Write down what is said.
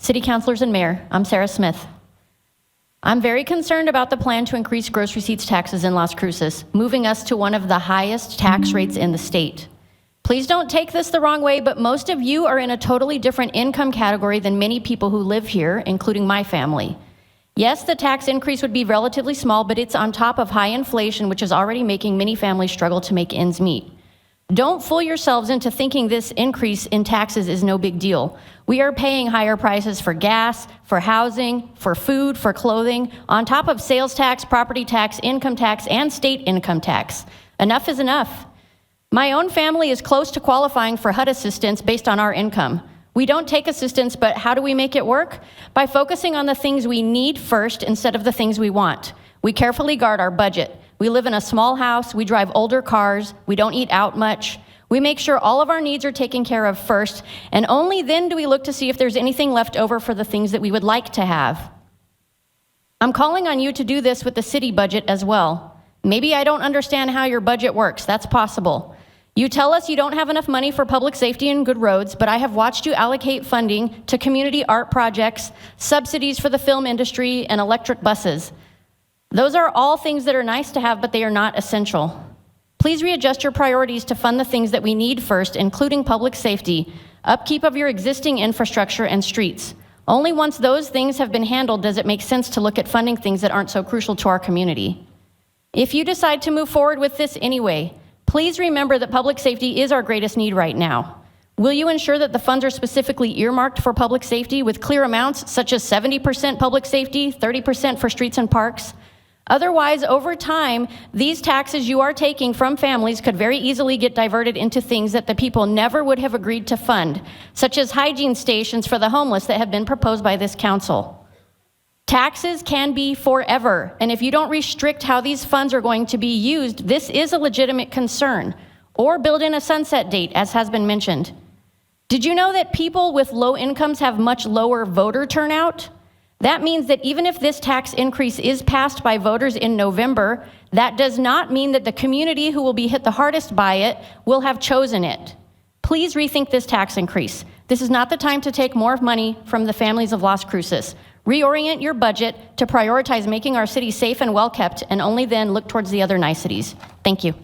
City Councilors and Mayor, I'm Sarah Smith. I'm very concerned about the plan to increase gross receipts taxes in Las Cruces, moving us to one of the highest tax rates in the state. Please don't take this the wrong way, but most of you are in a totally different income category than many people who live here, including my family. Yes, the tax increase would be relatively small, but it's on top of high inflation, which is already making many families struggle to make ends meet. Don't fool yourselves into thinking this increase in taxes is no big deal. We are paying higher prices for gas, for housing, for food, for clothing, on top of sales tax, property tax, income tax, and state income tax. Enough is enough. My own family is close to qualifying for HUD assistance based on our income. We don't take assistance, but how do we make it work? By focusing on the things we need first instead of the things we want. We carefully guard our budget. We live in a small house, we drive older cars, we don't eat out much. We make sure all of our needs are taken care of first, and only then do we look to see if there's anything left over for the things that we would like to have. I'm calling on you to do this with the city budget as well. Maybe I don't understand how your budget works, that's possible. You tell us you don't have enough money for public safety and good roads, but I have watched you allocate funding to community art projects, subsidies for the film industry, and electric buses. Those are all things that are nice to have, but they are not essential. Please readjust your priorities to fund the things that we need first, including public safety, upkeep of your existing infrastructure, and streets. Only once those things have been handled does it make sense to look at funding things that aren't so crucial to our community. If you decide to move forward with this anyway, please remember that public safety is our greatest need right now. Will you ensure that the funds are specifically earmarked for public safety with clear amounts, such as 70% public safety, 30% for streets and parks? Otherwise, over time, these taxes you are taking from families could very easily get diverted into things that the people never would have agreed to fund, such as hygiene stations for the homeless that have been proposed by this council. Taxes can be forever, and if you don't restrict how these funds are going to be used, this is a legitimate concern, or build in a sunset date, as has been mentioned. Did you know that people with low incomes have much lower voter turnout? That means that even if this tax increase is passed by voters in November, that does not mean that the community who will be hit the hardest by it will have chosen it. Please rethink this tax increase. This is not the time to take more money from the families of Las Cruces. Reorient your budget to prioritize making our city safe and well-kept, and only then look towards the other niceties. Thank you.